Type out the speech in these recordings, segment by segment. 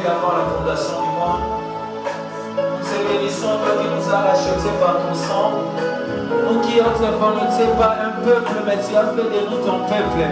qu'avant la fondation du monde. Nous te bénissons, toi qui nous as rachetés par ton sang. Nous qui autrefois n'étions pas un peuple, mais tu as fait de nous ton peuple.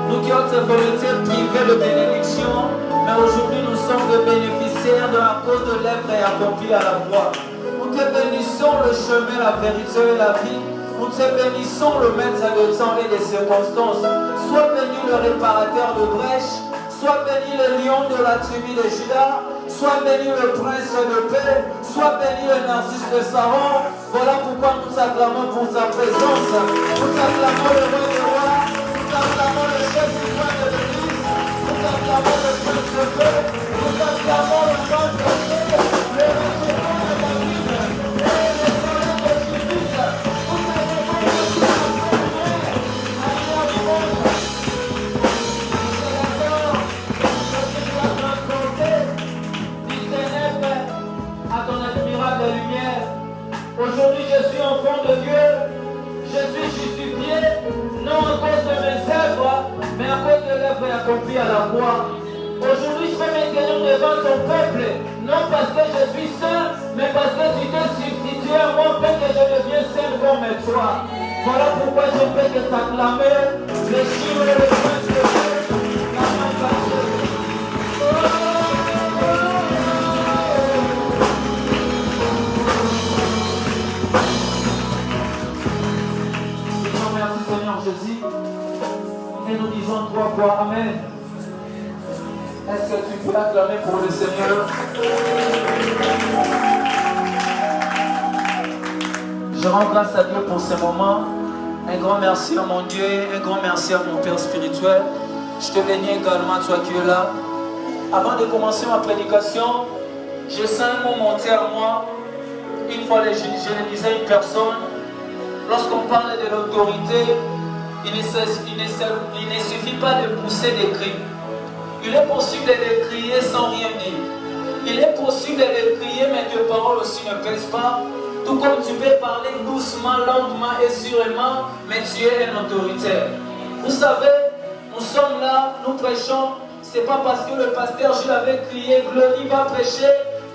Nous qui autrefois étions privés de bénédiction, mais aujourd'hui nous sommes des bénéficiaires de la cause de l'œuvre et accomplie à la croix. Nous te bénissons le chemin, la vérité et la vie. Nous te bénissons le maître de temps et des circonstances. Sois béni le réparateur de brèches. Sois béni le lion de la tribu de Juda. Sois béni le prince de paix. Sois béni le narcisse de Saron. Voilà pourquoi nous acclamons pour ta présence. Nous acclamons le roi des rois. Nous acclamons le chef du roi de l'église. Nous acclamons le prince de paix. Nous acclamons le roi de paix. Le récépissé de David. Et le soleil de Jésus. Nous acclamons le Aujourd'hui, je suis enfant de Dieu. Je suis justifié, non à cause de mes œuvres, mais à cause de l'œuvre accomplie à la croix. Aujourd'hui, je fais mes guérir devant ton peuple, non parce que je suis saint, mais parce que tu t'es substitué à moi, afin que je devienne saint comme toi. Voilà pourquoi je ne fais que t'acclamer, le chiffre et le prince de Dieu, la main cachée. Seigneur Jésus, et nous disons 3 fois Amen. Est-ce que tu peux acclamer pour le Seigneur? Je rends grâce à Dieu pour ce moment. Un grand merci à mon Dieu, un grand merci à mon Père spirituel. Je te bénis également, toi qui es là. Avant de commencer ma prédication, je sens un mot monter à moi. Une fois, je le disais à une personne. Lorsqu'on parle de l'autorité, il ne suffit pas de pousser des cris. Il est possible de crier sans rien dire. Il est possible de crier, mais tes paroles aussi ne pèsent pas. Tout comme tu peux parler doucement, lentement et sûrement, mais tu es un autoritaire. Vous savez, nous sommes là, nous prêchons. Ce n'est pas parce que le pasteur Jules avait crié, Glory va prêcher,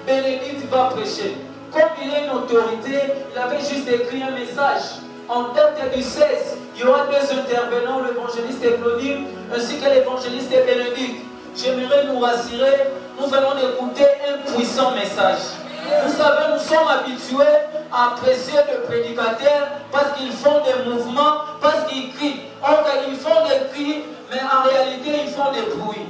Bénédicte va prêcher. Comme il est une autorité, il avait juste écrit un message. En date du 16, il y aura 2 intervenants, l'évangéliste Claudine ainsi que l'évangéliste Bénédicte. J'aimerais nous rassurer, nous venons d'écouter un puissant message. Vous savez, nous sommes habitués à apprécier les prédicateurs parce qu'ils font des mouvements, parce qu'ils crient. Or, ils font des cris, mais en réalité, ils font des bruits.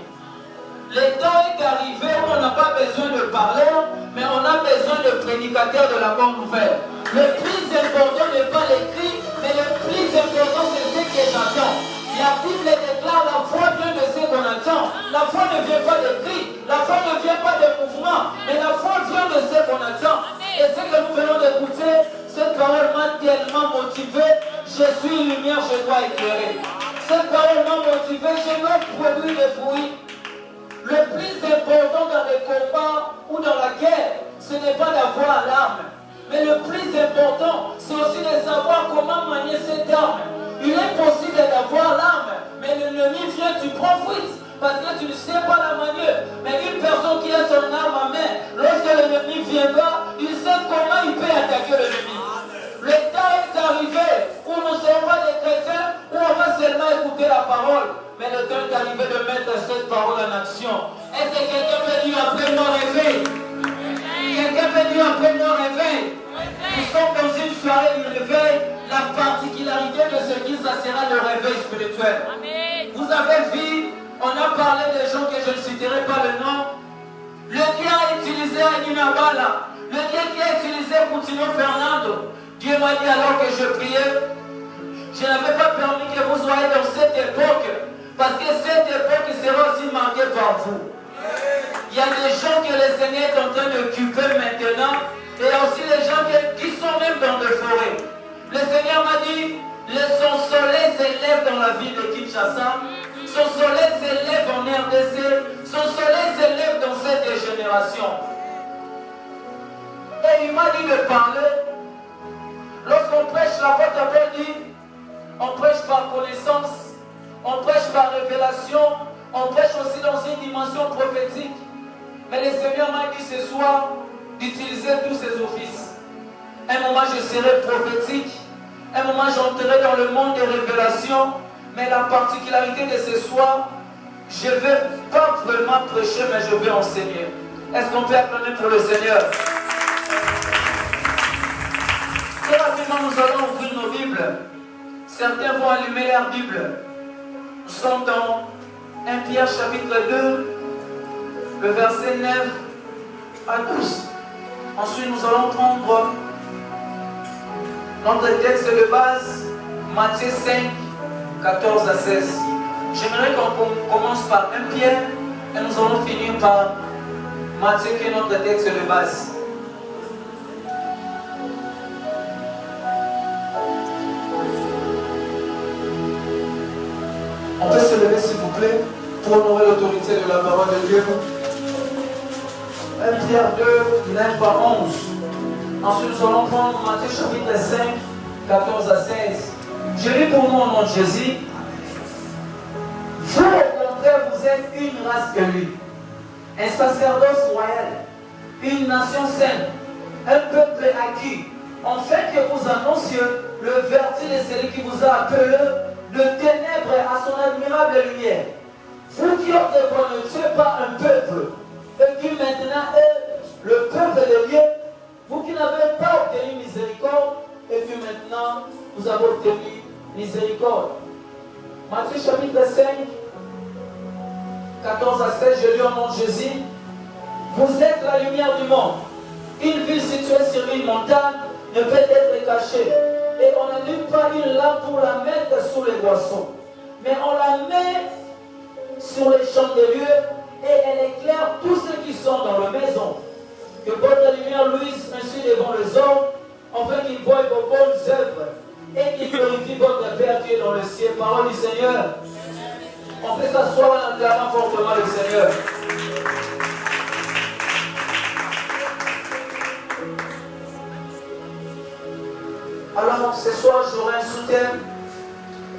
Le temps est arrivé où on n'a pas besoin de parleurs, mais on a besoin de prédicateurs de la bonne nouvelle. Le plus important n'est pas les cris, mais le plus important c'est ce que j'entends. La Bible déclare la foi vient de ce qu'on entend. La foi ne vient pas des cris, la foi ne vient pas des mouvements, mais la foi vient de ce qu'on entend. Et ce que nous venons d'écouter, cette parole m'a tellement motivé. Je suis lumière, je dois éclairer. Cette parole m'a motivé, je dois produire des fruits. Le plus important dans les combats ou dans la guerre, ce n'est pas d'avoir l'arme. Mais le plus important, c'est aussi de savoir comment manier cette arme. Il est possible d'avoir l'arme, mais l'ennemi vient, tu prends fuite. Parce que tu ne sais pas la manière. Mais une personne qui a son arme à main, lorsque l'ennemi viendra, il sait comment il peut attaquer l'ennemi. Le temps est arrivé où nous ne serons pas des chrétiens, où on va seulement écouter la parole. Mais le temps est arrivé de mettre cette parole en action. Est-ce que quelqu'un peut dire après mon réveil? Quelqu'un peut dire après mon réveil? Nous sommes dans une soirée de réveil. La particularité de ce qui ça sera le réveil spirituel. Amen. Vous avez vu, on a parlé des gens que je ne citerai pas le nom. Le Dieu a utilisé Anina Bala. Le Dieu qui a utilisé Coutinho Fernando. Dieu m'a dit alors que je priais, je n'avais pas permis que vous soyez dans cette époque, parce que cette époque sera aussi marquée par vous. Il y a des gens que le Seigneur est en train d'occuper maintenant, et aussi les gens qui sont même dans des forêts. Le Seigneur m'a dit, son soleil s'élève dans la ville de Kinshasa, son soleil s'élève en RDC, son soleil s'élève dans cette génération. Et il m'a dit de parler. Lorsqu'on prêche, la parole dit, on prêche par connaissance, on prêche par révélation, on prêche aussi dans une dimension prophétique. Mais le Seigneur m'a dit ce soir d'utiliser tous ces offices. Un moment, je serai prophétique. Un moment, j'entrerai dans le monde des révélations. Mais la particularité de ce soir, je ne vais pas vraiment prêcher, mais je vais enseigner. Est-ce qu'on peut acclamer pour le Seigneur? Très rapidement, nous allons ouvrir nos Bibles. Certains vont allumer leur Bible. Nous sommes dans 1 Pierre chapitre 2, le verset 9 à 12. Ensuite, nous allons prendre notre texte de base, Matthieu 5, 14 à 16. J'aimerais qu'on commence par 1 Pierre et nous allons finir par Matthieu qui est notre texte de base. On peut se lever s'il vous plaît pour honorer l'autorité de la parole de Dieu. 1 Pierre 2, 9 à 11. Ensuite nous allons prendre Matthieu chapitre 5, 14 à 16. Je lis pour nous au nom de Jésus. Vous au contraire, vous êtes une race élue, un sacerdoce royal, une nation sainte, un peuple acquis, en fait que vous annonciez le vertu de celui qui vous a appelé de ténèbres à son admirable lumière. Vous qui autrefois n'étiez pas un peuple, et qui maintenant êtes le peuple de Dieu, vous qui n'avez pas obtenu miséricorde, et qui maintenant vous avez obtenu miséricorde. Matthieu chapitre 5, 14 à 16, je lis au nom de Jésus. Vous êtes la lumière du monde. Une ville située sur une montagne ne peut être cachée. Et on n'allume pas une lampe pour la mettre sous les boissons, mais on la met sur les champs de lieu et elle éclaire tous ceux qui sont dans la maison. Que votre lumière luise ainsi devant les hommes, afin qu'ils voient vos bonnes œuvres et qu'ils glorifient votre Père qui est dans le ciel. Parole du Seigneur. On peut s'asseoir en acclamant fortement le Seigneur. Alors, ce soir, j'aurai un sous-thème.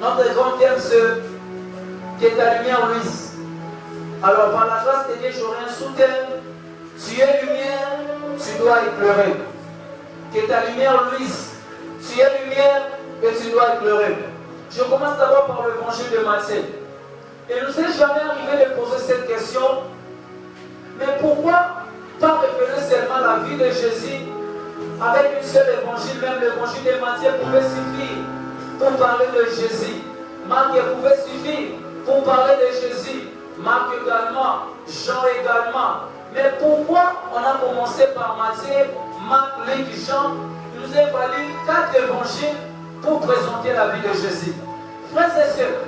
Notre grand thème, c'est que ta lumière luise. Alors, par la grâce de Dieu, j'aurai un sous-thème. Tu es lumière, tu dois éclairer. Que ta lumière luise. Tu es lumière, que tu dois éclairer. Je commence d'abord par l'évangile de Matthieu. Il ne nous est jamais arrivé de poser cette question. Mais pourquoi pas révéler seulement la vie de Jésus avec une seule évangile, même l'évangile de Matthieu pouvait suffire pour parler de Jésus. Marc pouvait suffire pour parler de Jésus. Marc également, Jean également. Mais pourquoi on a commencé par Matthieu, Marc, Luc, Jean? Il nous a fallu 4 évangiles pour présenter la vie de Jésus. Frères et sœurs,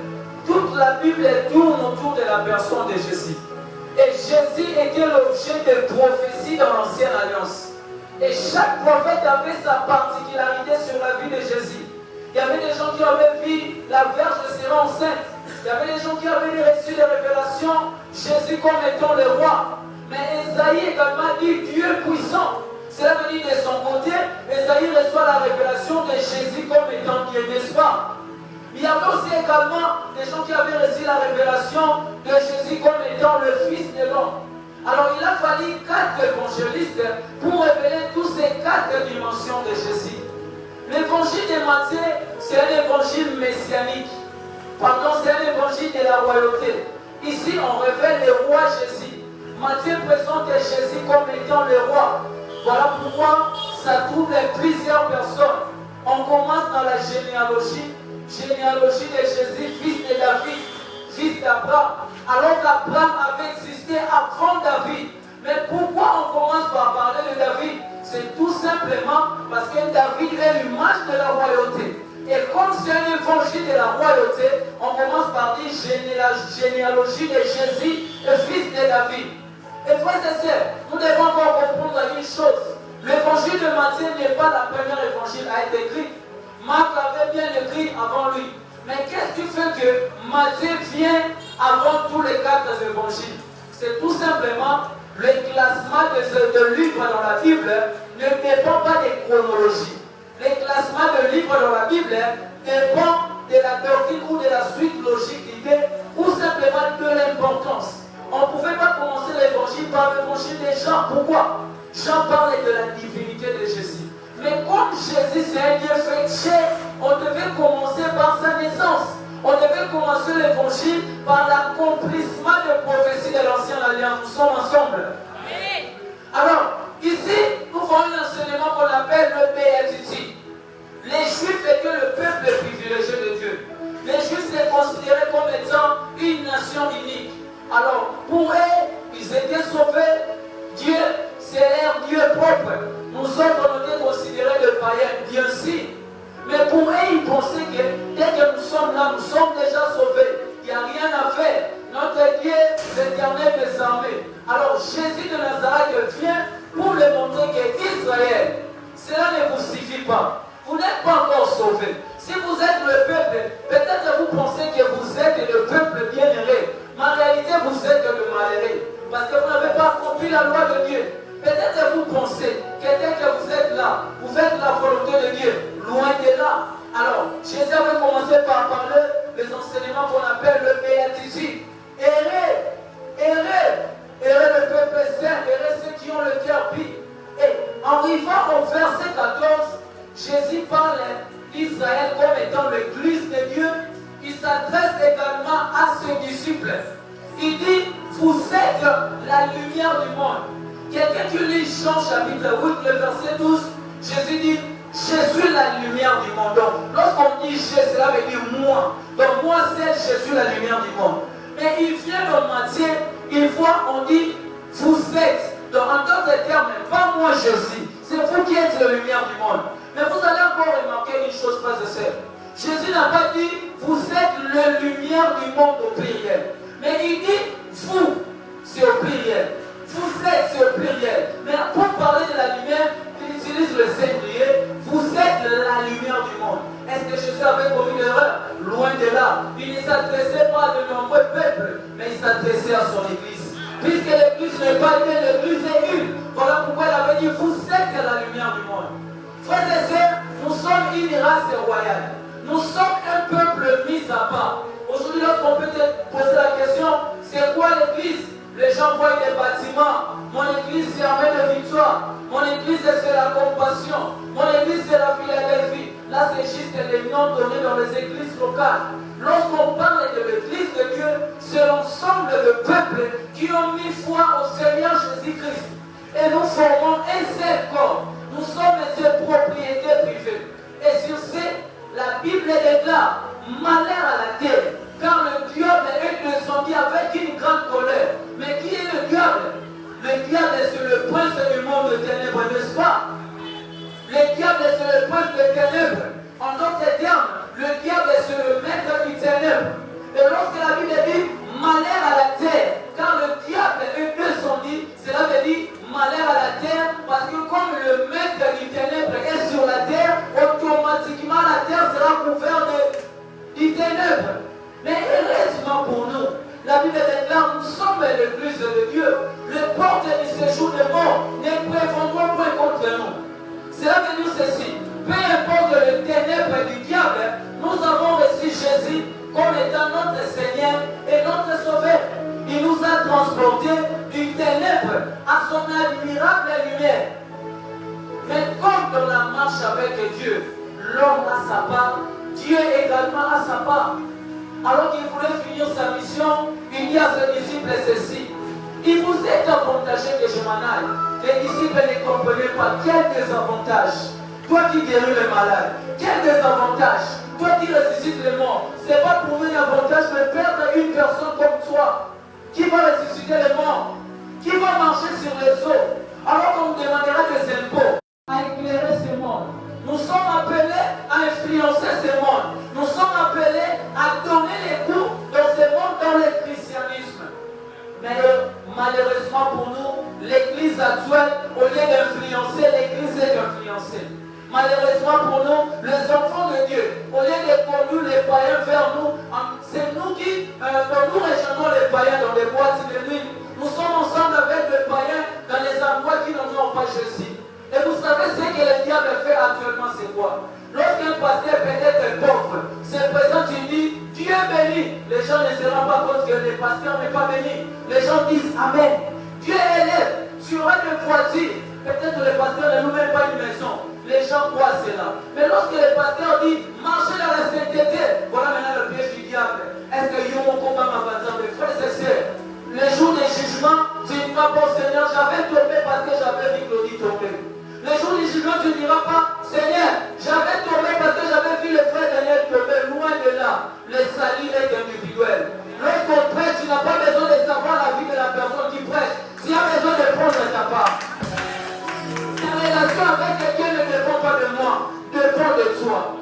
toute la Bible tourne autour de la personne de Jésus. Et Jésus était l'objet de prophéties dans l'Ancienne Alliance. Et chaque prophète avait sa particularité sur la vie de Jésus. Il y avait des gens qui avaient vu la Vierge sera enceinte. Il y avait des gens qui avaient reçu des révélations, Jésus comme étant le roi. Mais Esaïe également dit Dieu puissant. Cela veut dire de son côté, Esaïe reçoit la révélation de Jésus comme étant Dieu, n'est-ce pas? Il y avait aussi également des gens qui avaient reçu la révélation de Jésus comme étant le Fils de l'homme. Alors il a fallu 4 évangélistes pour révéler toutes ces 4 dimensions de Jésus. L'évangile de Matthieu, c'est un évangile messianique. Pardon, c'est un évangile de la royauté. Ici, on révèle le roi Jésus. Matthieu présente Jésus comme étant le roi. Voilà pourquoi ça trouble plusieurs personnes. On commence dans la généalogie. Généalogie de Jésus, fils de David, fils d'Abraham. Alors qu'Abraham avait existé avant David. Mais pourquoi on commence par parler de David? C'est tout simplement parce que David est l'image de la royauté. Et comme c'est un évangile de la royauté, on commence par dire généalogie de Jésus, le fils de David. Et frères et sœurs, nous devons encore comprendre une chose. L'évangile de Matthieu n'est pas la première évangile à être écrit. Marc l'avait bien écrit avant lui. Mais qu'est-ce qui fait que Matthieu vient avant tous les 4 évangiles? C'est tout simplement le classement de livres dans la Bible ne dépend pas des chronologies. Le classement de livres dans la Bible dépend de la doctrine ou de la suite logique d'idées ou simplement de l'importance. On ne pouvait pas commencer l'évangile par l'évangile Jean. Pourquoi? Jean parlait de la divinité de Jésus. Mais comme Jésus c'est un Dieu fait, on devait commencer par sa naissance. On devait commencer l'évangile par l'accomplissement des prophéties de l'Ancienne Alliance. Nous sommes ensemble. Alors, ici, nous voyons un enseignement qu'on appelle le béatitude. Les Juifs étaient le peuple privilégié de Dieu. Les Juifs étaient considérés comme étant une nation unique. Alors, pour eux, ils étaient sauvés. Dieu, c'est leur Dieu propre. Nous autres, on était considérés de païens, bien sûr. Mais pour eux, ils pensaient que dès que nous sommes là, nous sommes déjà sauvés. Il n'y a rien à faire. Notre Dieu, l'Éternel des armées. Alors, Jésus de Nazareth vient pour leur montrer qu'Israël, cela ne vous suffit pas. Vous n'êtes pas encore sauvés. Si vous êtes le peuple, peut-être vous pensez que vous êtes le peuple bien-aimé. Mais en réalité, vous êtes le malheureux. Parce que vous n'avez pas accompli la loi de Dieu. Peut-être vous pensez que dès que vous êtes là, vous faites la volonté de Dieu. Loin de là. Alors, Jésus avait commencé par parler des enseignements qu'on appelle le béatitude. Errez, errez, errez le peuple saint, errez ceux qui ont le cœur pur. Et en arrivant au verset 14, Jésus parle d'Israël comme étant l'église de Dieu. Il s'adresse également à ses disciples. Il dit, vous êtes la lumière du monde. Quelqu'un qui lit Jean chapitre 8, le verset 12, Jésus dit, je suis la lumière du monde. Donc, lorsqu'on dit je, cela veut dire moi. Donc, moi, c'est je suis la lumière du monde. Mais il vient dans Matthieu, une fois, on dit, vous êtes. Donc, en d'autres termes, pas moi, Jésus. C'est vous qui êtes la lumière du monde. Mais vous allez encore remarquer une chose, frères et sœurs. Jésus n'a pas dit, vous êtes la lumière du monde au pluriel. Mais il dit, vous, c'est au pluriel. Vous êtes, c'est au pluriel. Mais pour parler de la lumière, il utilise le singulier. Vous êtes la lumière du monde. Est-ce que Jésus avait commis une erreur? Loin de là. Il ne s'adressait pas à de nombreux peuples, mais il s'adressait à son église. Puisque l'église n'est pas une, l'église est une. Voilà pourquoi il avait dit, vous êtes la lumière du monde. Frères et sœurs, nous sommes une race royale. Nous sommes un peuple mis à part. Aujourd'hui, lorsqu'on peut te poser la question, c'est quoi l'église? Les gens voient des bâtiments. Mon église, c'est armée de victoire. Mon église, c'est la compassion. Mon église, c'est la Philadelphie. Là, c'est juste les noms donnés dans les églises locales. Lorsqu'on parle de l'église de Dieu, c'est l'ensemble de peuples qui ont mis foi au Seigneur Jésus-Christ. Et nous formons un seul corps. Nous sommes ses propriétés privées. Et sur ce, la Bible déclare malheur à la terre, car le diable est descendu avec une grande colère. Mais qui est le diable? Le diable, c'est le prince du monde de ténèbres, n'est-ce pas? Le diable, c'est le prince des ténèbres. En d'autres termes, le diable, c'est le maître du ténèbre. Et lorsque la Bible dit malheur à la terre, car le diable est descendu, cela veut dire malheur à la terre, parce que comme le maître du ténèbre est sur la terre, automatiquement la terre sera couverte du ténèbre. Mais heureusement pour nous, la Bible déclare, nous sommes l'église de Dieu. Les portes du séjour des morts ne prévendront point contre nous. Cela veut dire ceci. Peu importe le ténèbre du diable, nous avons reçu Jésus comme étant notre Seigneur et notre Sauveur. Il nous a transportés du ténèbre à son admirable lumière. Mais comme dans la marche avec Dieu, l'homme a sa part, Dieu également a sa part. Alors qu'il voulait finir sa mission, il dit à ses disciples ceci. Il vous est avantagé que je m'en aille. Les disciples ne comprenaient pas. Quel désavantage? Toi qui guéris les malades. Quel désavantage? Toi qui ressuscites les morts. Ce n'est pas pour un avantage de perdre une personne comme toi qui va ressusciter les morts, qui va marcher sur les eaux, alors qu'on nous demandera des impôts à éclairer ces mondes. Nous sommes appelés à influencer ces mondes. Nous sommes appelés à donner les coups dans ces mondes dans le christianisme. Mais malheureusement pour nous, l'église actuelle, au lieu d'influencer, l'église est influencée. Malheureusement pour nous, les enfants de Dieu, au lieu de conduire les païens vers nous, c'est nous qui nous rejoignons les païens dans les boîtes de nuit. Nous sommes ensemble avec les païens dans les endroits qui n'en ont pas Jésus. Et vous savez ce que le diable fait actuellement, c'est quoi? Lorsqu'un pasteur peut-être pauvre se présente, il dit Dieu bénit. Les gens ne se rendent pas compte que le pasteur n'est pas béni. Les gens disent Amen. Dieu élève Tu auras des voitures. Peut-être le pasteur ne loue même pas une maison. Les gens croient cela. Mais lorsque le pasteur dit marchez dans la sainteté, voilà maintenant le piège du diable. Est-ce que mon combat m'a battu? Mes frères et sœurs, le jour des jugements, tu ne diras pas au Seigneur, j'avais tombé parce que j'avais vu Claudie tomber. Le jour du jugement, tu ne diras pas, Seigneur, j'avais tombé parce que j'avais vu le frère Daniel tomber. Loin de là, le salut est individuel. Lorsqu'on prêche, tu n'as pas besoin de savoir la vie de la personne qui prêche. Tu as besoin de prendre ta part. Ta relation avec Dieu ne dépend pas de moi, dépend de toi.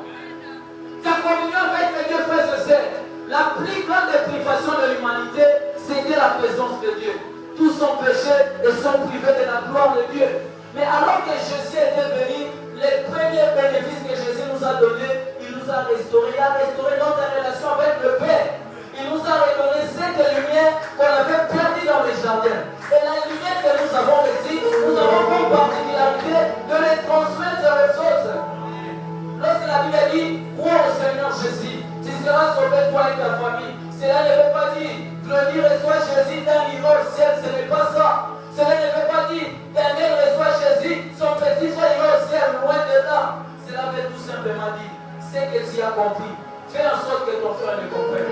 Ta communion avec Dieu, frère et sœur, la plus grande privation de l'humanité, c'était la présence de Dieu. Tous sont péchés et sont privés de la gloire de Dieu. Mais alors que Jésus était venu, les premiers bénéfices que Jésus nous a donnés, il nous a restauré. Il a restauré notre relation avec le Père. Il nous a redonné cette lumière qu'on avait perdue dans les jardins. Et la lumière que nous avons reçue, nous avons comme particularité de les transmettre aux autres. Lorsque la Bible dit, crois au Seigneur Jésus, tu seras sauvé toi et ta famille. Cela ne veut pas dire, Claudie reçoit Jésus d'un niveau au ciel, ce n'est pas ça. Cela ne veut pas dire, Daniel reçoit Jésus, son petit frère ira au ciel, loin de là. Cela veut tout simplement dire, c'est que tu as compris. Fais en sorte que ton frère le comprenne.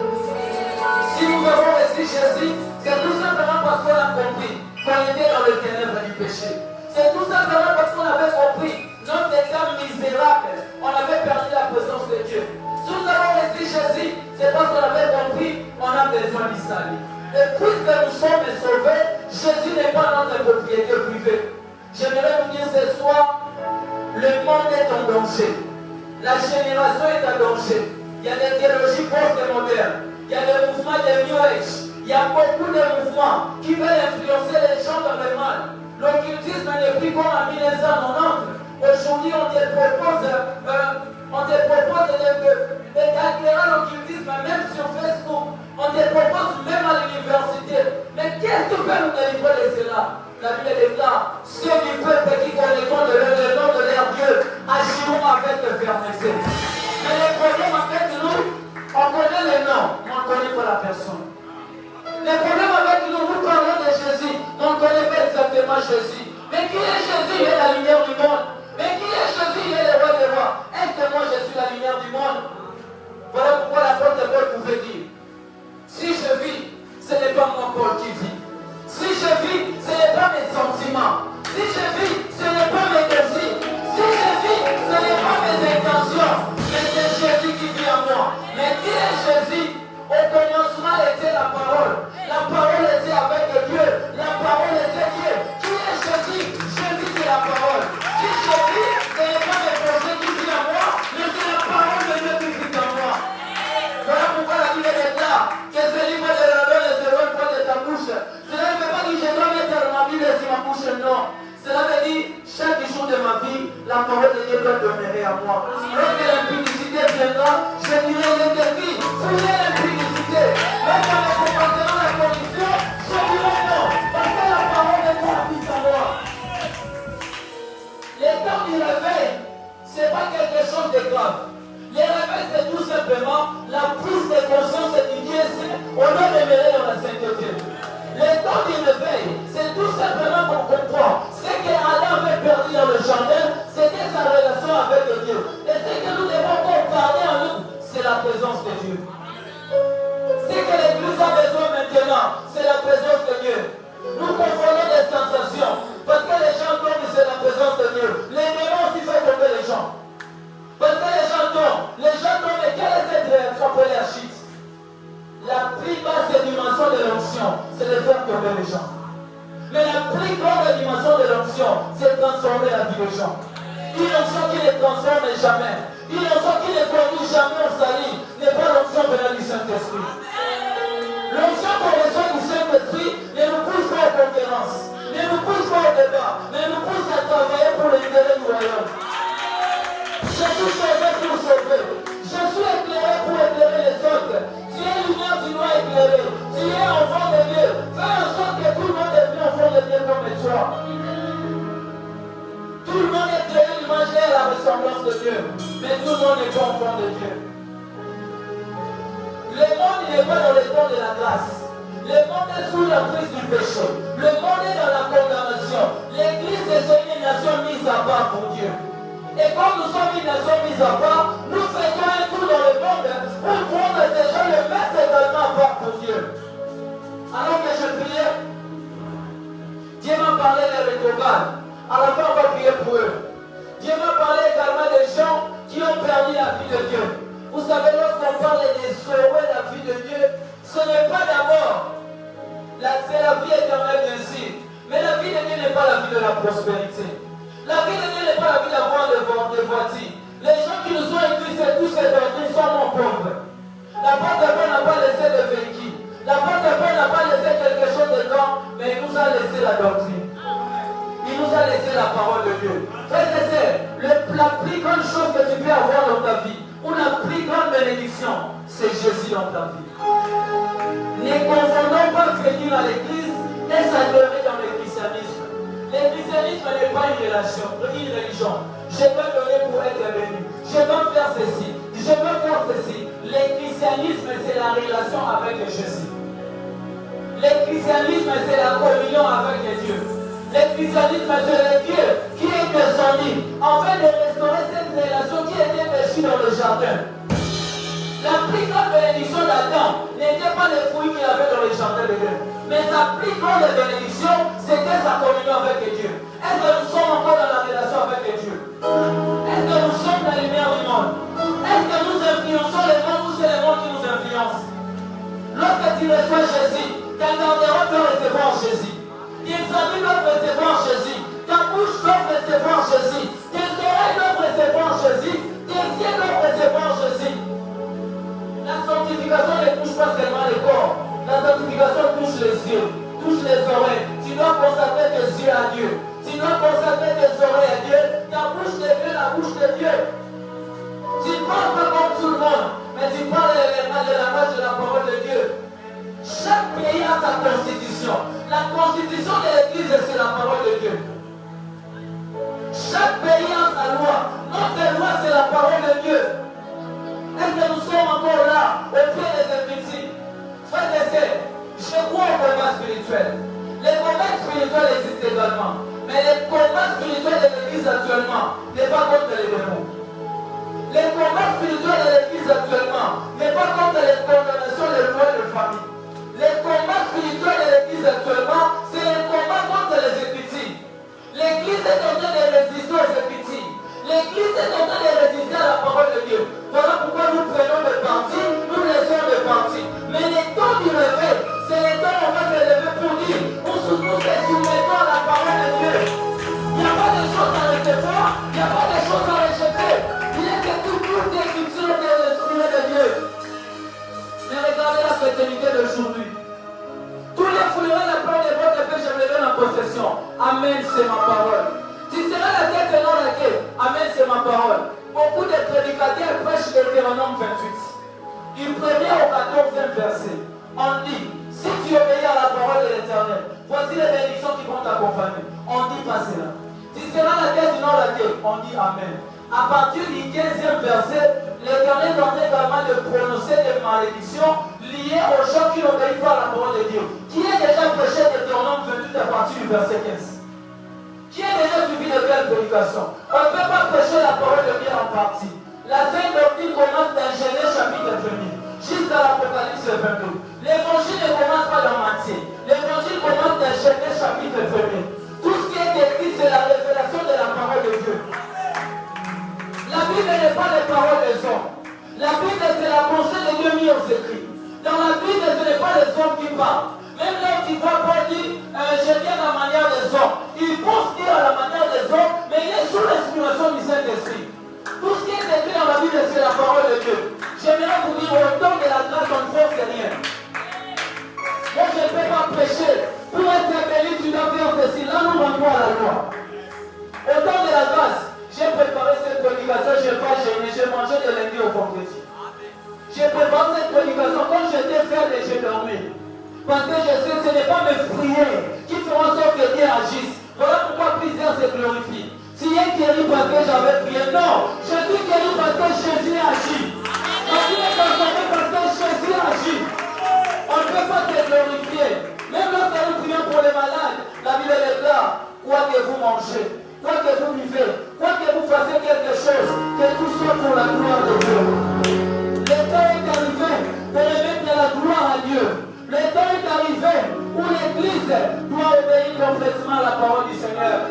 Si nous avons reçu Jésus, c'est tout simplement parce qu'on a compris qu'on était dans le ténèbre du péché. C'est tout simplement parce qu'on avait compris notre état misérable. On avait perdu la présence de Dieu. Si nous avons reçu Jésus, c'est parce qu'on avait compris qu'on a besoin du salut. Et puisque nous sommes sauvés, Jésus n'est pas notre propriété privée. J'aimerais vous dire ce soir, le monde est en danger. La génération est en danger. Il y a des théologies post-modernes. Il y a des mouvements de New Age. Il y a beaucoup de mouvements qui veulent influencer les gens dans le mal. L'occultisme n'est plus comme en 1990. Aujourd'hui, on te propose d'éclairer l'occultisme même sur Facebook. On te propose même à l'université. Mais qu'est-ce que peut nous délivrer de cela? La Bible déclare, ceux du peuple qui connaîtront le nom de leur Dieu agiront avec fermeté. Mais le problème avec nous, on connaît le nom, mais on ne connaît pas la personne. Le problème avec nous, nous parlons de Jésus, mais on ne connaît pas exactement Jésus. Mais qui est Jésus? Il est la lumière du monde. Mais qui est Jésus? Il est le roi des rois. Est-ce que moi je suis la lumière du monde? Voilà pourquoi l'apôtre Paul pouvait dire, si je vis, ce n'est pas moi Paul qui vit. Si je vis, ce n'est pas mes sentiments. Si je vis, ce n'est pas mes désirs. Si je vis, ce n'est pas mes intentions. Mais c'est Jésus qui vit en moi. Mais qui est Jésus? Au commencement était la parole. La parole était avec Dieu. La parole était Dieu. Qui est Jésus? Jésus c'est la parole. Si je vis, ce n'est pas mes pensées qui vivent en moi, mais c'est la parole de Dieu qui vit en moi. Voilà pourquoi la Bible est là. Que ce livre de la loi ne se voit pas de ta bouche. Cela ne veut pas dire que je dois mettre ma Bible sur ma bouche, non. Cela veut dire chaque jour de ma vie, la parole de Dieu doit demeurer à moi. Lorsque l'impudicité viendra, je dirai l'interdit. Fouillez l'impudicité. Lorsqu'on me combattra la corruption, je dirai non. Parce que la parole de Dieu habite en moi. Les temps du réveil, ce n'est pas quelque chose de grave. Les réveils, c'est tout simplement la prise de conscience du Dieu. On doit demeurer dans la sainteté. Les temps du réveil, c'est tout simplement qu'on comprend. Ce qu'Adam avait perdu dans le jardin, c'était sa relation avec Dieu. Et ce que nous devons garder en nous, c'est la présence de Dieu. Ce que l'Église a besoin maintenant, c'est la présence de Dieu. Nous confondons des sensations. Parce que les gens tombent, c'est la présence de Dieu. Les démons aussi font tomber les gens. Parce que les gens tombent, et quelle est cette réaction pour la chute? La plus basse dimension de l'onction, c'est de faire tomber les gens. Mais la plus grande dimension de l'onction, c'est de transformer la vie des gens. Une onction qui ne transforme jamais. Une onction qui ne conduit jamais au salut n'est pas l'onction venant du Saint-Esprit. L'onction qu'on reçoit du Saint-Esprit ne nous pousse pas aux conférences, ne nous pousse pas au débat, mais nous pousse à travailler pour l'intérêt du royaume. Je suis sauvé pour sauver. Je suis éclairé pour éclairer les autres. Tu es lumière, tu dois éclairer. Tu es enfant de Dieu. Fais en sorte que tout le monde devienne enfant de Dieu comme toi. Tout le monde est créé l'image et la ressemblance de Dieu. Mais tout le monde n'est pas enfant de Dieu. Le monde n'est pas dans le temps de la grâce. Le monde est sous la prise du péché. Le monde est dans la condamnation. L'église est une nation mise à part pour Dieu. Et comme nous sommes une nation mise à part, nous faisons un tour dans le monde pour prendre ces gens et les mettre également à part pour Dieu. Alors que je priais, Dieu m'a parlé des rétrogrades. À la fin, on va prier pour eux. Dieu m'a parlé également des gens qui ont perdu la vie de Dieu. Vous savez, lorsqu'on parle des sauvés de la vie de Dieu, ce n'est pas d'abord, c'est la vie éternelle bien sûr. Mais la vie de Dieu n'est pas la vie de la prospérité. La vie de Dieu n'est pas la vie d'avoir des voitures. Les gens qui nous ont écrit tous ces doctrines sont mon pauvres. L'apôtre Paul n'a pas laissé de véhicule. L'apôtre Paul n'a pas laissé quelque chose dedans, mais il nous a laissé la doctrine. Il nous a laissé la parole de Dieu. Frères et sœurs, la plus grande chose que tu peux avoir dans ta vie, ou la plus grande bénédiction, c'est Jésus dans ta vie. Ne confondons pas venir à l'église et s'adorer dans le christianisme. Le christianisme n'est pas une religion. Je veux donner pour être béni. Je veux faire ceci. Je veux faire ceci. Le christianisme, c'est la relation avec Jésus. Le christianisme, c'est la communion avec Dieu. Le christianisme, c'est le Dieu qui est descendu afin de restaurer cette relation qui était péchée dans le jardin. La plus grande bénédiction d'Adam n'était pas les fruits qu'il avait dans le jardin de Dieu. Mais sa plus grande bénédiction, c'était sa communion avec Dieu. Est-ce que nous sommes encore dans la relation avec Dieu? Est-ce que nous sommes la lumière du monde? Est-ce que nous influençons les mondes ou c'est les mondes qui nous influencent? Lorsque tu reçois Jésus, ta garde-robe doit recevoir Jésus. Tes amis doivent recevoir Jésus. Ta bouche doit recevoir Jésus. Tes oreilles doivent recevoir Jésus. Tes yeux doivent recevoir Jésus. La sanctification ne touche pas seulement le corps. La sanctification touche les yeux, touche les oreilles. Tu dois consacrer tes yeux à Dieu. Tu dois consacrer tes oreilles à Dieu. Ta bouche devient la bouche de Dieu. Tu ne parles pas comme tout le monde, mais tu parles de la marche de la parole de Dieu. Chaque pays a sa constitution. La constitution de l'église, c'est la parole de Dieu. Chaque pays a sa loi. Notre loi, c'est la parole de Dieu. Est-ce que nous sommes encore là, au pied des Écritures? Frères et sœurs, je crois au combat spirituel. Les combats spirituels existent également. Mais les combats spirituels de l'église actuellement n'est pas contre les démons. Les combats spirituels de l'église actuellement n'est pas contre les condamnations des lois de famille. Les combats spirituels de l'église actuellement, c'est les combats contre les Écritures. L'église est en train de résister aux Écritures. L'église est en train de résister à la parole de Dieu. Voilà pourquoi nous prenons des partis, nous laissons des partis. Mais les temps du réveil, c'est les temps où on va se lever pour dire, nous se soumettons à la parole de Dieu. Il n'y a pas de choses à recevoir, il n'y a pas de choses à rejeter. Il y a que toutes les écritures de l'Esprit de Dieu. Mais regardez la fraternité d'aujourd'hui. Tous les foulerons la parole de votre paix, je me les donne en possession. Amen, c'est ma parole. Tu seras la tête et non la queue. Amen, c'est ma parole. Beaucoup de prédicateurs prêchent Deutéronome 28. Du 1er au 14e verset. On dit, si tu obéis à la parole de l'Éternel, voici les bénédictions qui vont t'accompagner. On dit pas cela. Tu seras la tête et non la queue. On dit Amen. À partir du 15e verset, l'Éternel tente également de prononcer des malédictions liées aux gens qui n'obéissent pas à la parole de Dieu. Qui est déjà prêché Deutéronome 28 à partir du verset 15? Qui a déjà suivi de belles prédications? On ne peut pas prêcher la parole de Dieu en partie. La sainte doctrine commence dans Genèse chapitre 1er jusqu'à l'Apocalypse 22. L'évangile ne commence pas dans Matthieu. L'évangile commence dans Genèse chapitre 1er. Tout ce qui est écrit, c'est la révélation de la parole de Dieu. La Bible n'est pas les paroles des hommes. La Bible, c'est la pensée de Dieu mis aux écrits. Dans la Bible, ce n'est pas les hommes qui parlent. Même là, tu vois pas dire, je viens à la manière des hommes. Il pense dire à la manière des hommes, mais il est sous l'inspiration du Saint-Esprit. Tout ce qui est écrit dans la Bible, c'est la parole de Dieu. J'aimerais vous dire, au temps de la grâce, on ne force rien. Moi, je ne peux pas prêcher. Pour être béni, tu dois faire ceci. Là, nous rentrons à la loi. Au temps de la grâce, j'ai préparé cette prédication, je n'ai pas gêné, j'ai mangé de lundi au vendredi. J'ai préparé cette prédication, quand j'étais faible, j'ai dormi. Parce que je sais que ce n'est pas mes prières qui feront en sorte que Dieu agisse. Voilà pourquoi plusieurs se glorifient. Si il est guéri parce que j'avais prié, non. Je suis guéri parce que Jésus agit. Ma vie est transformée parce que Jésus agit. On ne peut pas te glorifier Dieu. Le temps est arrivé où l'Église doit obéir complètement à la parole du Seigneur.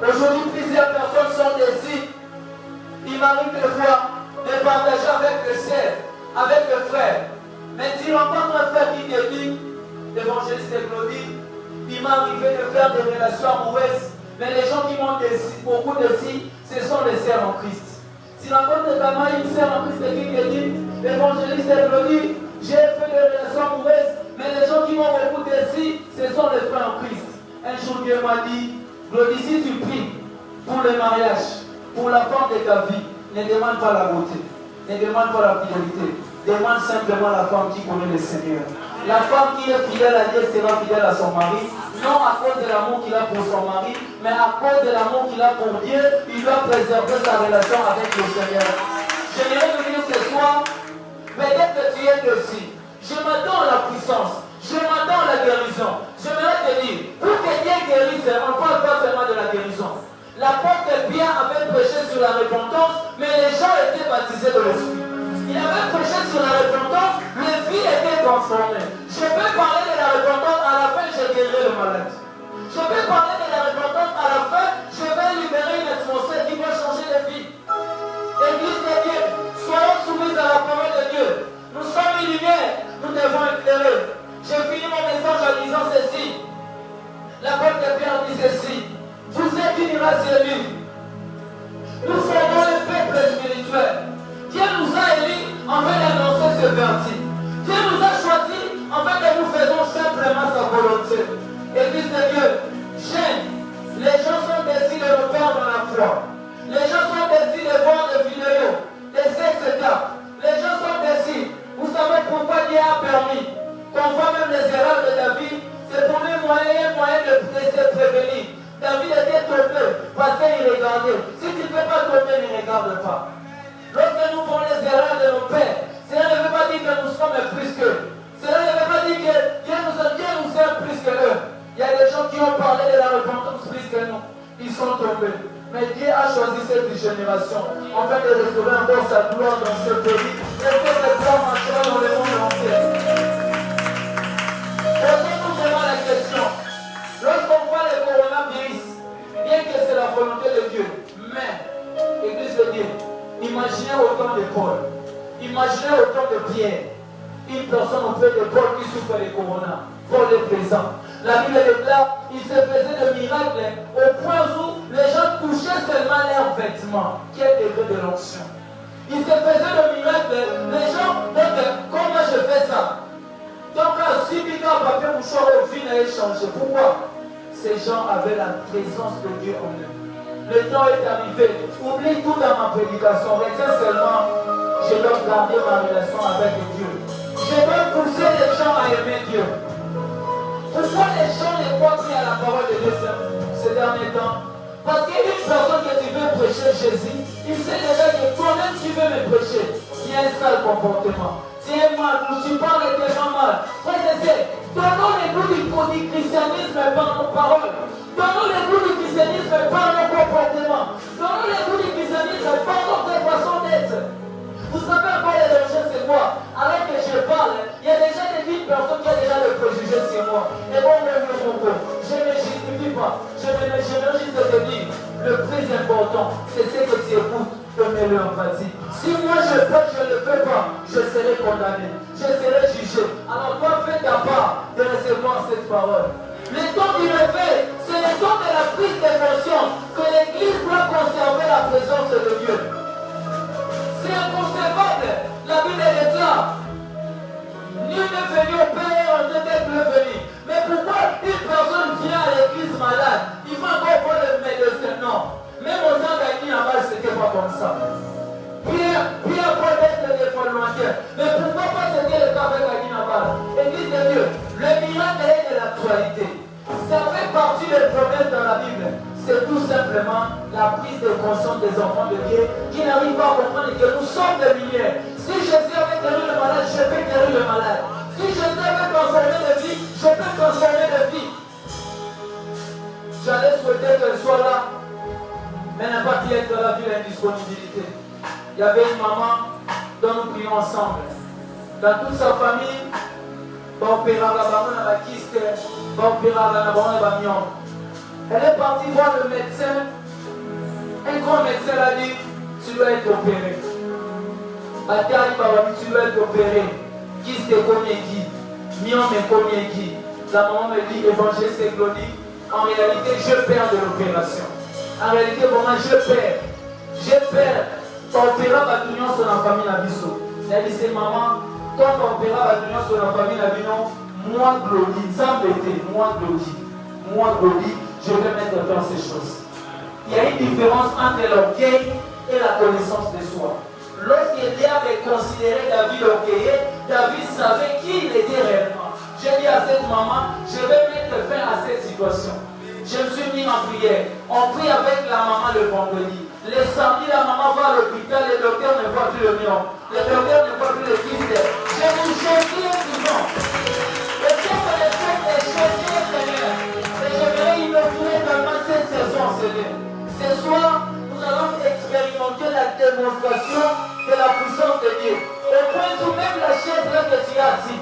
Aujourd'hui, plusieurs personnes sont déçues. Il m'arrive des fois de partager avec le sœur, avec le frère. Mais s'il rencontre un frère qui te dit, l'évangéliste Claudie, il m'est arrivé de faire des relations amoureuses. Mais les gens qui m'ont beaucoup déçus, ce sont les sœurs en Christ. S'il rencontre également une sœur en Christ qui te dit, l'évangéliste Claudie, j'ai fait des relations amoureuses, mais les gens qui m'ont beaucoup déçus, ce sont les frères en Christ. Un jour, Dieu m'a dit, Claudie, si tu pries pour le mariage, pour la femme de ta vie, ne demande pas la beauté, ne demande pas la fidélité, demande simplement la femme qui connaît le Seigneur. La femme qui est fidèle à Dieu sera fidèle à son mari, non à cause de l'amour qu'il a pour son mari, mais à cause de l'amour qu'il a pour Dieu, il doit préserver sa relation avec le Seigneur. J'aimerais te dire ce soir, peut-être que tu es dessus. Je m'attends à la puissance, je m'attends à la guérison. J'aimerais te dire, pour que Dieu guérisse, on ne parle pas seulement de la guérison. L'apôtre Pierre avait prêché sur la repentance, mais les gens étaient baptisés de l'Esprit. Il avait prêché sur la repentance, les vies étaient transformées. Je peux parler de la repentance, à la fin je guérirai le malade. Je peux parler de la repentance, à la fin je vais libérer une atmosphère qui va changer les vies. Église de Dieu, soyons soumis à la parole de Dieu. Nous sommes une lumière, nous devons éclairer. J'ai fini mon message en disant ceci. L'apôtre Pierre dit ceci. Vous êtes une race élue. Nous formons le peuple spirituel. Dieu nous a élus afin d'annoncer ce verset. Dieu nous a choisis afin que nous faisons simplement sa volonté. Église de Dieu, j'aime. Les gens sont déçus de nous perdre dans la foi. Les gens sont déçus de voir des vidéos, des sexes. Les gens sont déçus. Vous savez pourquoi Dieu a permis qu'on voit même les erreurs de David? C'est pour un moyen de se prévenir. David était tombé parce qu'il regardait. Si tu ne peux pas tomber, ne regarde pas. Lorsque nous voyons les erreurs de nos pères, cela ne veut pas dire que nous sommes plus qu'eux. Cela ne veut pas dire que Dieu nous aime plus que eux. Il y a des gens qui ont parlé de la repentance plus que nous. Ils sont tombés. Mais Dieu a choisi cette génération afin de restaurer encore sa gloire dans ce pays. Et que cette gloire marchera dans le monde entier. Posons-nous vraiment la question. Lorsqu'on voit le coronavirus, bien que c'est la volonté de Dieu, mais, Église de Dieu, imaginez autant de Paul, imaginez autant de Pierre, une personne auprès de Paul qui souffre de corona. Paul est présent. La Bible déclare, il se faisait de miracles au point où les gens touchaient seulement leurs vêtements. Quel degré de l'onction. Il se faisait de miracles, les gens, donc, comment je fais ça? Donc, si Bika, papier, mouchoir, au fin a échangé. Pourquoi? Ces gens avaient la présence de Dieu en eux. Le temps est arrivé. Oublie tout dans ma prédication. Retiens seulement, je dois garder ma relation avec Dieu. Je dois pousser les gens à aimer Dieu. Pourquoi les gens ne croient plus à la parole de Dieu ces derniers temps? Parce qu'une personne que tu veux prêcher Jésus, il sait déjà que toi-même tu veux me prêcher. Il y a un sale comportement. Tu es mal, ou tu parles tellement mal. Frère, donnons les goûts du christianisme par nos paroles. Donnons les goûts du christianisme par nos comportements. Donnons les goûts du christianisme par notre façon d'être. Vous savez quoi les dangers, c'est quoi? Alors que je parle, il y a déjà des personnes qui ont déjà le préjugé sur moi. Et bon, je ne me justifie pas. Je veux juste te dire, le plus important, c'est ce que tu écoutes. Mets-le en pratique. Si moi je peux, je ne le fais pas, je serai condamné, je serai jugé. Alors toi, fais ta part de recevoir cette parole. Le temps du réveil, c'est le temps de la prise de conscience que l'Église doit conserver la présence de Dieu. C'est inconcevable. La Bible déclare, nul n'est venu au Père en tant que venu. Mais pourquoi une personne vient à l'Église malade? Il faut encore voir le médecin. Non. Même aux gens d'Aïni en bas, c'était pas comme ça. Pierre peut être des formateurs. Mais pourquoi pas c'était le cas avec Aïni en bas? Église de Dieu, le miracle est de l'actualité. Ça fait partie des problèmes dans la Bible. C'est tout simplement la prise de conscience des enfants de Dieu qui n'arrivent pas à comprendre que nous sommes des lumières. Si Jésus avait guéri le malade, je peux guérir le malade. Si Jésus avait transformé des vies, je peux transformer des vies. J'allais souhaiter qu'elle soit là. Mais n'a pas pu être dans la vie d'indisponibilité. Il y avait une maman dont nous prions ensemble. dans toute sa famille, elle est partie voir le médecin. Un grand médecin l'a dit, tu dois être opéré. Tu dois être opéré. Qui c'est combien dit? Mion mais combien dit? La maman me dit, évangéliste Glody, en réalité, je perds de l'opération. En réalité, pour moi, je perds. Je perds. Opéra va tenir sur la famille à Bissau. Elle dit, c'est maman, quand opéra va tenir sur la famille à Bissau, moi, Glody, ça m'était, moi, Glody, je vais mettre dans ces choses. Il y a une différence entre l'orgueil et la connaissance de soi. Lorsqu'Eliab est considéré David orgueilleux, David savait qui il était réellement. J'ai dit à cette maman, je vais mettre fin à cette situation. Je me suis mis en prière. On prie avec la maman le vendredi. Le samedi, la maman va à l'hôpital, le docteur ne voit plus le mien. Le docteur ne voit plus le fils. Je vous choisis souvent. Le chef de l'échec est choisi, Seigneur. Et je vais inaugurer vraiment cette saison, Seigneur. Ce soir, nous allons expérimenter la démonstration de la puissance de Dieu. Au point où même la chaise là que tu as assis,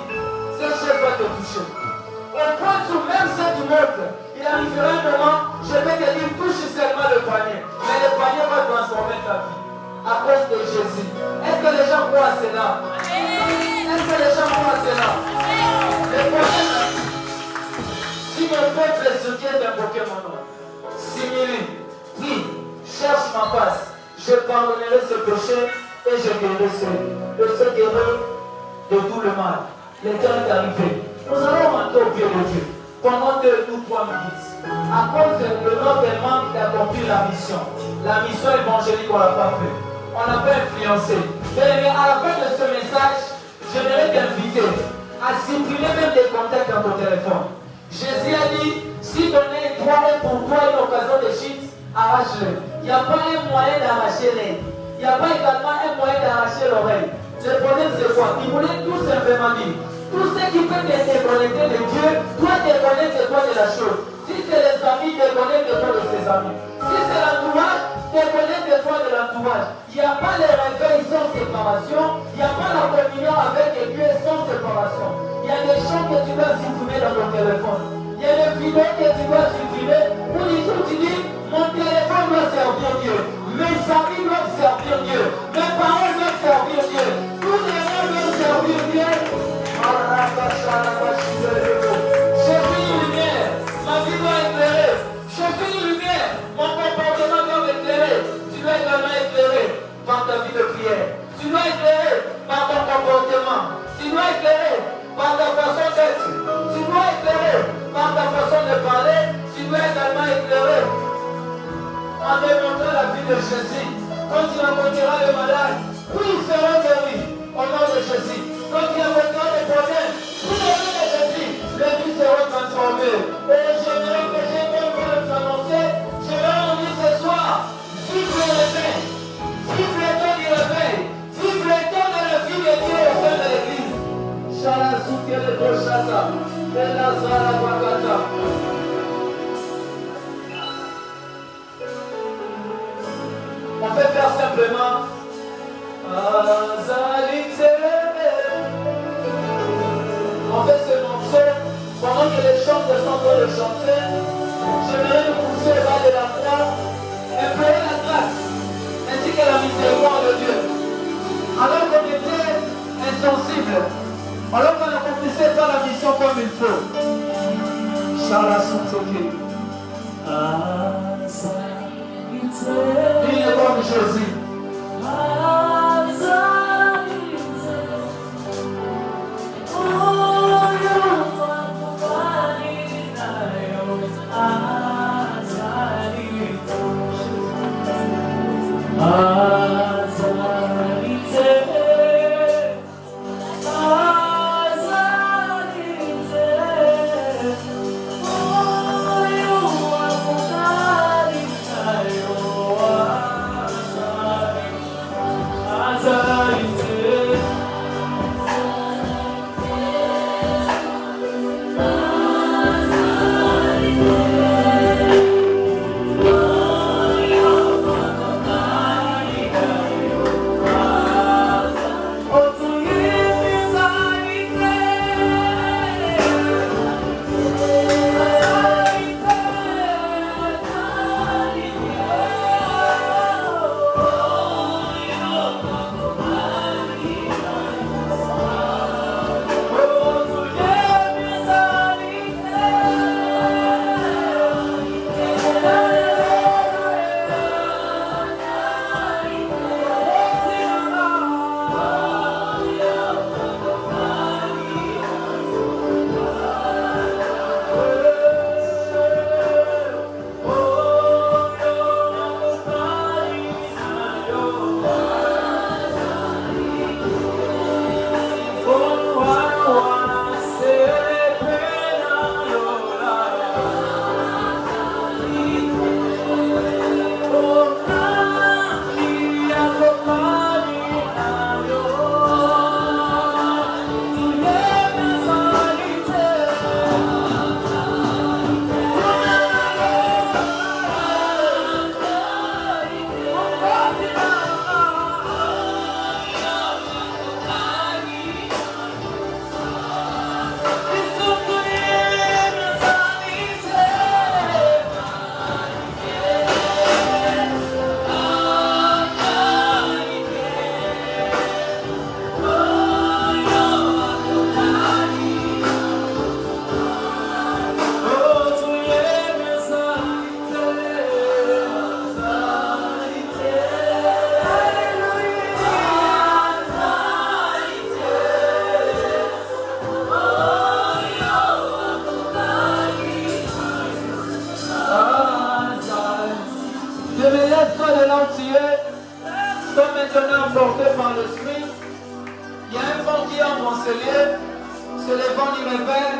cette chaise va te toucher. Au point où même celle du monde, il arrivera un moment, je vais te dire, touche seulement le panier. Mais le panier va transformer ta vie. À cause de Jésus. Est-ce que les gens croient à cela? Est-ce que les gens croient à cela? Le problème, si mon peuple se tient d'invoquer mon nom, simile, prie, cherche ma face, je pardonnerai ce péché et je guérirai ce guérir de tout le mal. Le temps est arrivé. Nous allons rentrer au pied de Dieu pendant 2 ou 3 minutes. À cause de notre manque d'accomplir la mission. La mission évangélique, on ne l'a pas fait. On n'a pas influencé. Mais à la fin de ce message, j'aimerais t'inviter à supprimer même des contacts dans ton téléphone. Jésus a dit, si donner est pour toi une occasion de chute, arrache-le. Il n'y a pas un moyen d'arracher l'aide. Il n'y a pas également un moyen d'arracher l'oreille. Le problème c'est quoi? Il voulait tout simplement dire, tout ce qui peut te déconnecter de Dieu, toi déconnecte-toi de la chose. Si c'est les amis, déconnecte-toi de ses amis. Si c'est l'entourage, déconnecte-toi de l'entourage. Il n'y a pas les réveils sans séparation. Il n'y a pas la communion avec Dieu sans séparation. Il y a des chants que tu dois supprimer dans ton téléphone. Il y a des vidéos que tu dois supprimer. Pour les jours, tu dis, mon téléphone doit servir Dieu. Mes amis doivent servir Dieu. Mes parents doivent servir Dieu. Tous les gens doivent servir Dieu. J'ai vu une lumière. Ma vie doit éclairer. J'ai vu une lumière. Mon comportement doit m'éclairer. Tu dois également éclairer par ta vie de prière. Tu dois éclairer par ton comportement. Tu dois éclairer par ta façon d'être. Tu dois éclairer par ta façon de parler. Tu dois également éclairer en démontrant la vie de Jésus. Quand tu rencontreras le malade, tous ils seront guéris au nom de Jésus. Quand tu rencontreras les problèmes, tous au nom de Jésus, les vies seront transformées. Et j'aimerais que j'ai même pour nous annoncer, je vais en dire ce soir, vive le réveil, vive le temps du réveil, vive le temps de la vie de Dieu au sein de l'église. Chala souke le koshasa, Bella Zara Wakata. On peut faire simplement on fait ce morceau pendant que les chanteurs sont en train de chanter. J'aimerais nous pousser le bas de la croix, implorer la grâce ainsi que la miséricorde de Dieu. Alors qu'on était insensible, alors qu'on n'accomplissait pas la mission comme il faut. Charles Soutsoké. Dis-le comme Jésus. ce lieu, c'est le vent du réveil.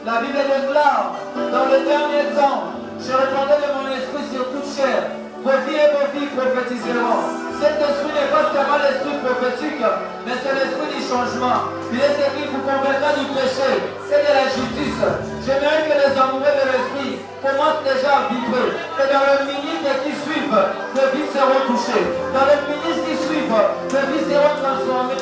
La Bible déclare, dans le dernier temps, je répandrai de mon esprit sur toute chair. Vos filles et vos filles prophétiseront. Cet esprit n'est pas seulement l'esprit prophétique, mais c'est l'esprit du changement. Il est écrit, vous convaincra du péché et de la justice. J'aimerais que les amoureux de l'esprit commencent déjà à vibrer. Et dans les minutes qui suivent, les vies seront touchées. Dans les minutes qui suivent, les vies seront transformées.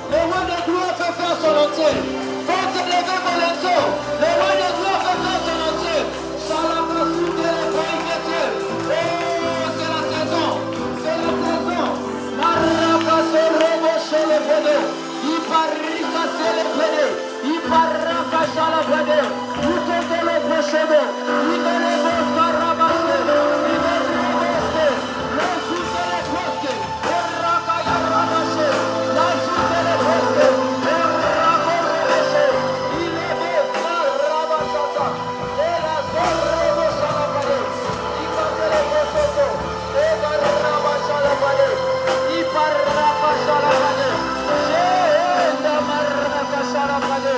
Le roi de gloire fait faire son entier. Quand se lever pour les eaux, le roi de gloire fait faire son entier. Shalabasuke le païkete. Oh, c'est la saison. C'est la saison. Maraka se reboshe le pédé. Iparika se le pédé. Iparaka shalabade. Utote le péchédé. Iberebo sarabashe. Iberebo se. Le suke le poste. Eraka yarabashe. La suke le poste. Eraka reboshe. Ilebo sarabashata. Ela sorrebo shalabade. Ikate le posoto. Ebaraba shalabade. Iparaka shalabade. Shenda maraka shalabade.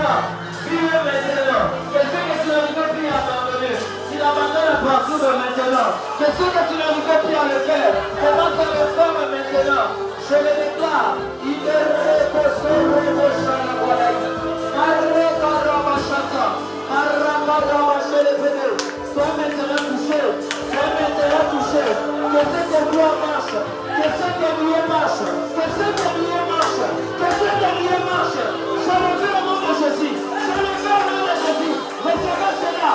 maintenant. Prie-le maintenant. Qu'est-ce que tu n'arrives plus à abandonner? Tu l'abandonnes à partir de maintenant. Qu'est-ce que tu n'arrives plus à le faire? Commence à le faire maintenant. Je le déclare. Il est reposé, reposé à la voie. Sois maintenant touché. Sois maintenant touché. Que cette gloire marche. Que cette lumière marche. Que cette lumière marche. Que cette lumière marche. Je le fais au nom de Jésus. Je le fais au nom de Jésus. Recevez cela.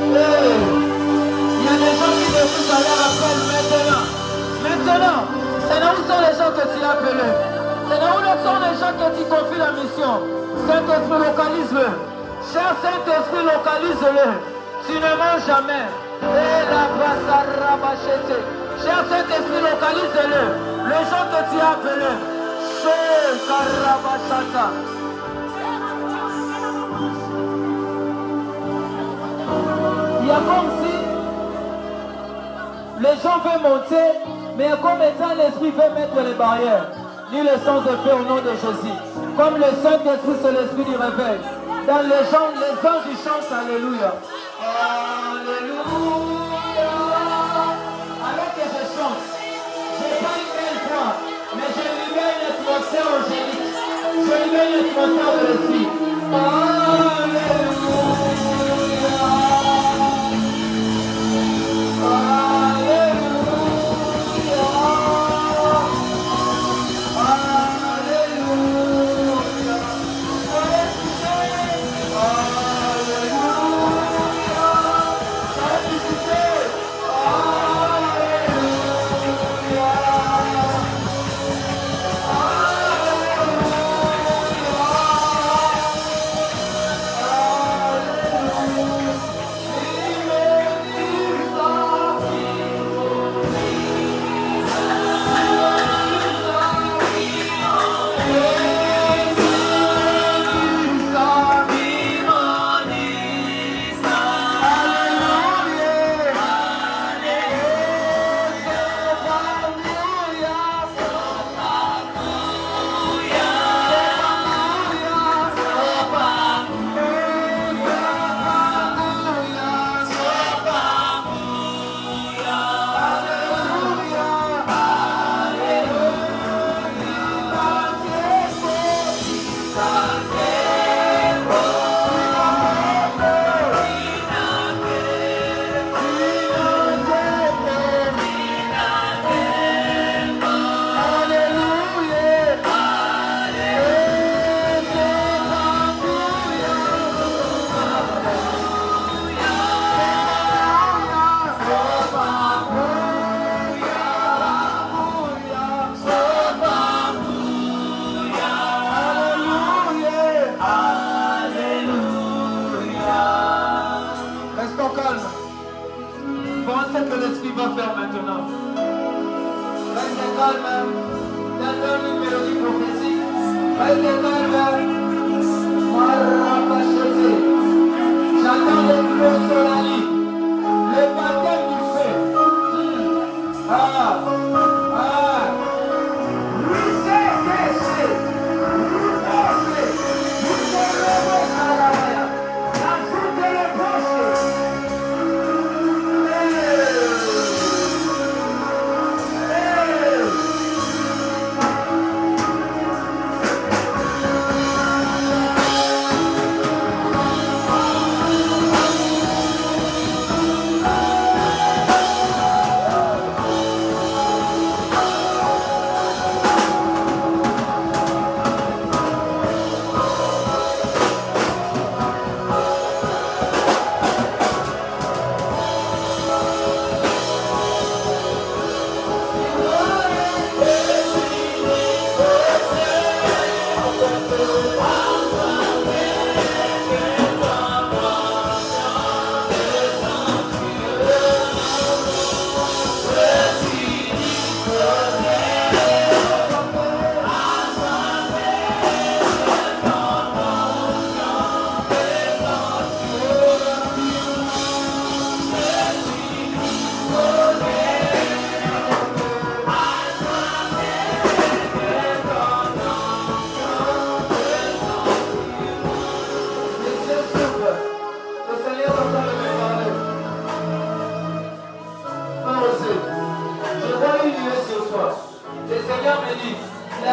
Il y a des gens qui devraient aller à l'appel maintenant. Maintenant, c'est là où sont les gens que tu as appelés. C'est là où sont les gens que tu confies la mission. Saint-Esprit, localise-le. Cher Saint-Esprit, localise-le. Tu ne mens jamais. Cher Saint-Esprit, localise-le. Les gens que tu as appelés. Il y a comme si les gens veulent monter, mais comme étant l'esprit veut mettre les barrières. Ni le sens de paix au nom de Jésus. Comme le Saint-Esprit, c'est l'esprit du réveil. Dans les gens, les anges ils chantent Alléluia. Alléluia. Alors que je chante, je n'ai pas une belle voix, mais je libère une atmosphère angélique. Je libère une atmosphère de l'esprit. Alléluia.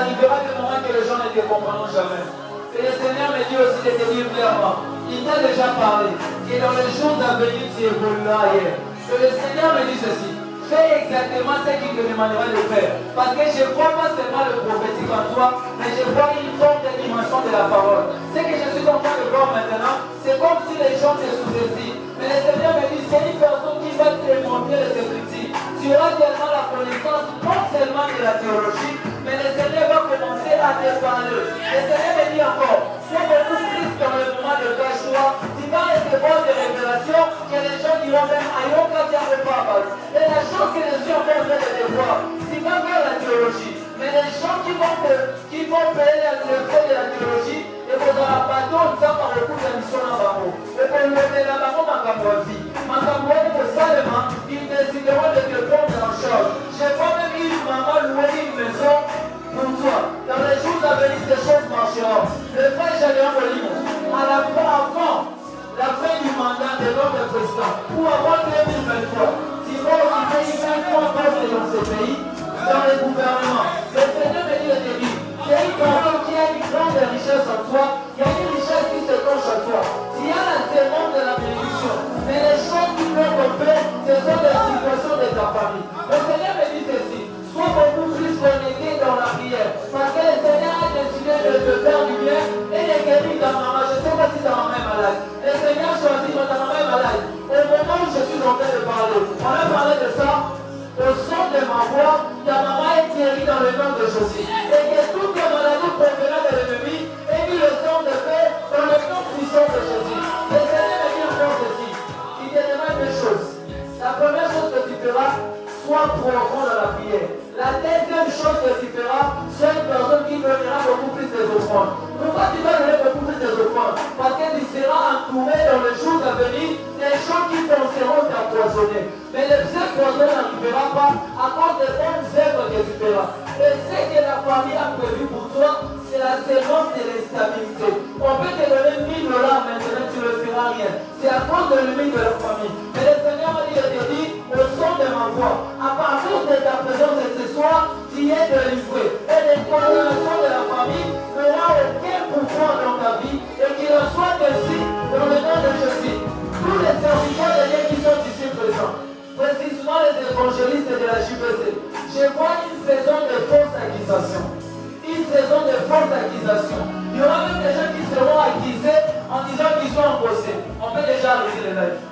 arrivera des moments que les gens ne te comprendront jamais. Et le Seigneur me dit aussi de te dire clairement, il t'a déjà parlé, que dans les jours à venir, tu évolueras ailleurs. Et le Seigneur me dit ceci, fais exactement ce qu'il te demandera de faire. Parce que je ne vois pas seulement le prophétique en toi, mais je vois une forte dimension de la parole. Ce que je suis en train de voir maintenant, c'est comme si les gens te sous-estiment. Mais le Seigneur me dit, c'est une personne qui va te montrer les Écritures. Tu auras tellement la connaissance, non seulement de la théologie, mais le Seigneur va commencer à te parler. Le Seigneur me dit encore, sois beaucoup plus dans le moment de ta joie, tu vas recevoir des révélations que les gens diront même, Ayoka Diabo Papa. Et la chose que les gens vont faire de voir, tu vas vers la théologie. Mais les gens qui vont payer le fait de la théologie, et vous aurez pas d'autres ça par le coup de la mission dans Bamo. Et pour le lever là, Bamo m'a vie. Ma campagne de Salema, ils décideront de te prendre en charge. J'ai pas même eu une maman louer une maison pour toi. Dans les jours à venir, ces choses marcheront. Le frère Général Molimo, avant la fin du mandat de notre président, ou avant 2023, tu vas occuper une 23 postes dans ce pays, dans les gouvernements. Le Seigneur me dit au début, il y a une personne qui a une grande richesse en toi, il y a une richesse qui se coche en toi. Il y a la sémence de la bénédiction, mais les choses qui peuvent tomber, ce sont des situations de ta famille. Le Seigneur me dit ceci, sois beaucoup plus connecté dans la prière, parce que le Seigneur a décidé de te faire du bien et de guérir ta maman. Je ne sais pas si ta maman est malade. Le Seigneur choisit quand ta maman est malade. Au moment où je suis en train de parler, on a parlé de ça. Au son de ma voix, ta maman est guérie dans le nom de Jésus. Et que toutes les maladies provenant de l'ennemi aient mis le sang de paix dans le nom puissant de Jésus. Le Seigneur me dit encore ceci. Il te demande deux choses. La première chose que tu feras, sois profond dans la prière. La deuxième chose que tu feras, c'est une personne qui donnera beaucoup plus de offrandes. Pourquoi tu vas donner beaucoup plus de offrandes? Parce que tu seras entouré dans les jours à venir des gens qui penseront t'empoisonner. Mais le seul poison n'arrivera pas à cause des bonnes œuvres que tu feras. Et ce que la famille a prévu pour toi, c'est la sémence de l'instabilité. On peut te donner 1000 $, maintenant tu ne feras rien. C'est à cause de l'ennemi de la famille. Mais le Seigneur m'a dit, je te dis, au son de ma voix, à partir de ta présence de ce soir, tu es délivré. Et les condamnations de la famille n'aura aucun pouvoir dans ta vie. Et qu'il en soit ainsi dans le nom de Jésus. Tous les serviteurs de Dieu qui sont ici présents, précisément les évangélistes de la JPC, je vois une saison de fausses accusations. Une saison de fausses accusations. Il y aura même des gens qui seront accusés en disant qu'ils sont embossés. On peut déjà arrêter les lives.